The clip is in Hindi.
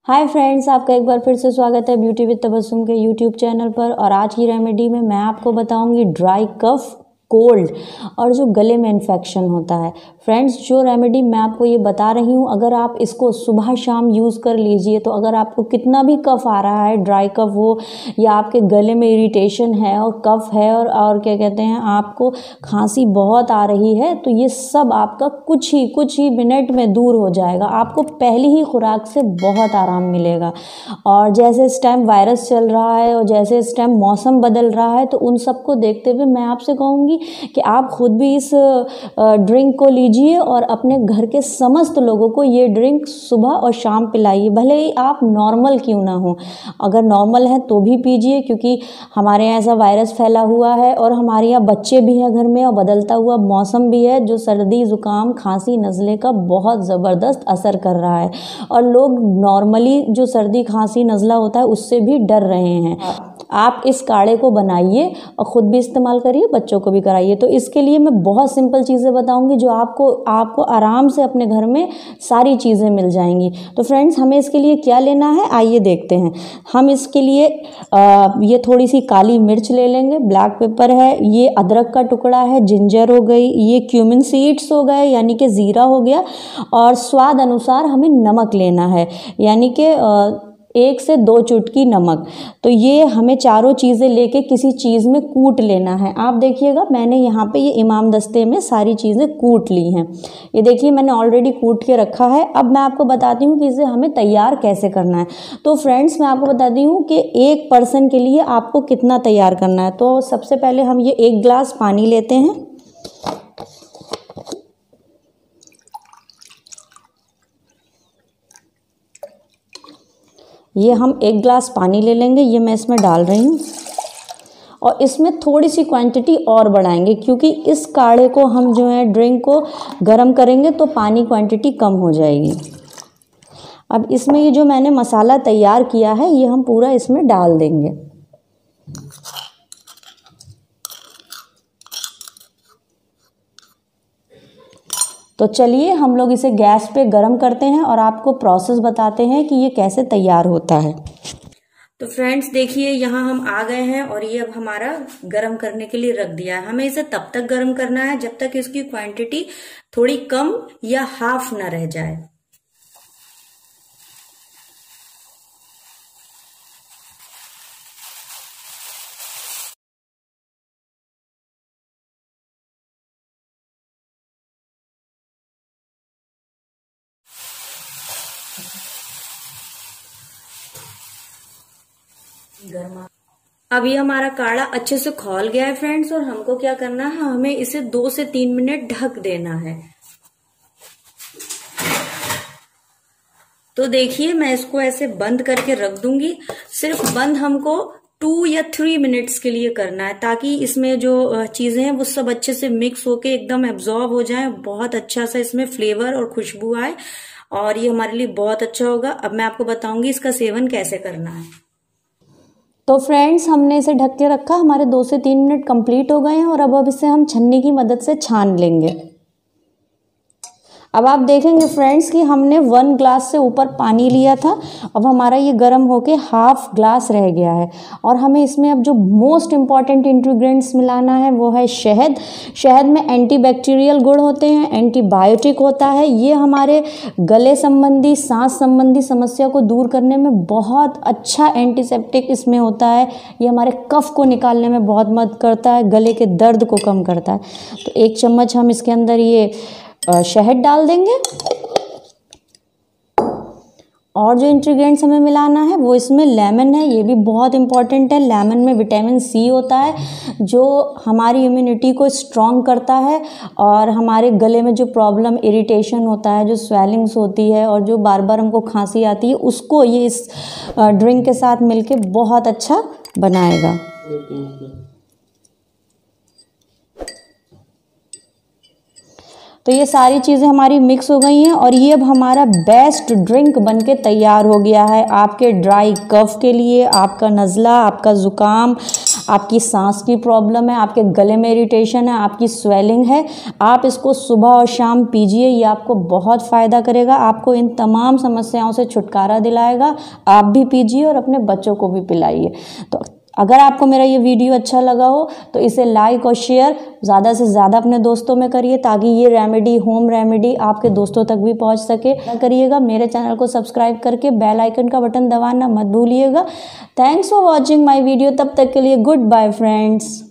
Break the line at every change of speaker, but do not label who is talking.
हाय फ्रेंड्स, आपका एक बार फिर से स्वागत है ब्यूटी विद तबस्सुम के यूट्यूब चैनल पर। और आज की रेमेडी में मैं आपको बताऊंगी ड्राई कफ, कोल्ड और जो गले में इन्फेक्शन होता है। फ्रेंड्स, जो रेमेडी मैं आपको ये बता रही हूँ, अगर आप इसको सुबह शाम यूज़ कर लीजिए तो अगर आपको कितना भी कफ आ रहा है, ड्राई कफ हो या आपके गले में इरिटेशन है और कफ है और क्या कहते हैं, आपको खांसी बहुत आ रही है, तो ये सब आपका कुछ ही मिनट में दूर हो जाएगा। आपको पहली ही खुराक से बहुत आराम मिलेगा। और जैसे इस टाइम वायरस चल रहा है और जैसे इस टाइम मौसम बदल रहा है, तो उन सबको देखते हुए मैं आपसे कहूँगी कि आप खुद भी इस ड्रिंक को लीजिए और अपने घर के समस्त लोगों को ये ड्रिंक सुबह और शाम पिलाइए। भले ही आप नॉर्मल क्यों ना हो, अगर नॉर्मल है तो भी पीजिए, क्योंकि हमारे यहाँ ऐसा वायरस फैला हुआ है और हमारे यहाँ बच्चे भी हैं घर में और बदलता हुआ मौसम भी है, जो सर्दी जुकाम खांसी नज़ले का बहुत ज़बरदस्त असर कर रहा है। और लोग नॉर्मली जो सर्दी खांसी नज़ला होता है उससे भी डर रहे हैं। आप इस काढ़े को बनाइए और ख़ुद भी इस्तेमाल करिए, बच्चों को भी कराइए। तो इसके लिए मैं बहुत सिंपल चीज़ें बताऊंगी जो आपको आराम से अपने घर में सारी चीज़ें मिल जाएंगी। तो फ्रेंड्स, हमें इसके लिए क्या लेना है, आइए देखते हैं। हम इसके लिए ये थोड़ी सी काली मिर्च ले लेंगे, ब्लैक पेपर है, ये अदरक का टुकड़ा है, जिंजर हो गई, ये क्यूमिन सीड्स हो गए यानी कि ज़ीरा हो गया, और स्वाद अनुसार हमें नमक लेना है यानी कि 1 से 2 चुटकी नमक। तो ये हमें चारों चीज़ें लेके किसी चीज़ में कूट लेना है। आप देखिएगा, मैंने यहाँ पे ये इमाम दस्ते में सारी चीज़ें कूट ली हैं। ये देखिए, मैंने ऑलरेडी कूट के रखा है। अब मैं आपको बताती हूँ कि इसे हमें तैयार कैसे करना है। तो फ्रेंड्स, मैं आपको बताती हूँ कि 1 पर्सन के लिए आपको कितना तैयार करना है। तो सबसे पहले हम ये 1 गिलास पानी लेते हैं। ये हम 1 गिलास पानी ले लेंगे, ये मैं इसमें डाल रही हूँ। और इसमें थोड़ी सी क्वांटिटी और बढ़ाएंगे, क्योंकि इस काढ़े को हम जो है ड्रिंक को गर्म करेंगे तो पानी क्वांटिटी कम हो जाएगी। अब इसमें ये जो मैंने मसाला तैयार किया है, ये हम पूरा इसमें डाल देंगे। तो चलिए हम लोग इसे गैस पे गरम करते हैं और आपको प्रोसेस बताते हैं कि ये कैसे तैयार होता है। तो फ्रेंड्स देखिए, यहाँ हम आ गए हैं और ये अब हमारा गरम करने के लिए रख दिया है। हमें इसे तब तक गरम करना है जब तक इसकी क्वांटिटी थोड़ी कम या हाफ ना रह जाए। अब ये हमारा काढ़ा अच्छे से खौल गया है फ्रेंड्स, और हमको क्या करना है, हमें इसे 2 से 3 मिनट ढक देना है। तो देखिए, मैं इसको ऐसे बंद करके रख दूंगी। सिर्फ बंद हमको 2 या 3 मिनट्स के लिए करना है, ताकि इसमें जो चीजें हैं वो सब अच्छे से मिक्स होके एकदम एब्जॉर्ब हो जाए, बहुत अच्छा सा इसमें फ्लेवर और खुशबू आए, और ये हमारे लिए बहुत अच्छा होगा। अब मैं आपको बताऊंगी इसका सेवन कैसे करना है। तो फ्रेंड्स, हमने इसे ढक के रखा, हमारे 2 से 3 मिनट कंप्लीट हो गए हैं, और अब इसे हम छन्नी की मदद से छान लेंगे। अब आप देखेंगे फ्रेंड्स कि हमने 1 गिलास से ऊपर पानी लिया था, अब हमारा ये गर्म होके हाफ ग्लास रह गया है। और हमें इसमें अब जो मोस्ट इम्पॉर्टेंट इंग्रेडिएंट्स मिलाना है वो है शहद। शहद में एंटीबैक्टीरियल गुण होते हैं, एंटीबायोटिक होता है। ये हमारे गले संबंधी, सांस संबंधी समस्या को दूर करने में बहुत अच्छा एंटीसेप्टिक इसमें होता है। ये हमारे कफ को निकालने में बहुत मदद करता है, गले के दर्द को कम करता है। तो 1 चम्मच हम इसके अंदर ये शहद डाल देंगे। और जो इंग्रेडिएंट्स हमें मिलाना है वो इसमें लेमन है, ये भी बहुत इंपॉर्टेंट है। लेमन में विटामिन सी होता है, जो हमारी इम्यूनिटी को स्ट्रॉन्ग करता है, और हमारे गले में जो प्रॉब्लम इरिटेशन होता है, जो स्वेलिंग्स होती है और जो बार बार हमको खांसी आती है, उसको ये इस ड्रिंक के साथ मिलके बहुत अच्छा बनाएगा। तो ये सारी चीज़ें हमारी मिक्स हो गई हैं, और ये अब हमारा बेस्ट ड्रिंक बनके तैयार हो गया है आपके ड्राई कफ के लिए, आपका नज़ला, आपका ज़ुकाम, आपकी सांस की प्रॉब्लम है, आपके गले में इरिटेशन है, आपकी स्वेलिंग है, आप इसको सुबह और शाम पीजिए। ये आपको बहुत फ़ायदा करेगा, आपको इन तमाम समस्याओं से छुटकारा दिलाएगा। आप भी पीजिए और अपने बच्चों को भी पिलाइए। तो अगर आपको मेरा ये वीडियो अच्छा लगा हो तो इसे लाइक और शेयर ज़्यादा से ज़्यादा अपने दोस्तों में करिए, ताकि ये रेमेडी, होम रेमेडी आपके दोस्तों तक भी पहुंच सके। करिएगा, मेरे चैनल को सब्सक्राइब करके बेल आइकन का बटन दबाना मत भूलिएगा। Thanks for watching my video. तब तक के लिए गुड बाय फ्रेंड्स।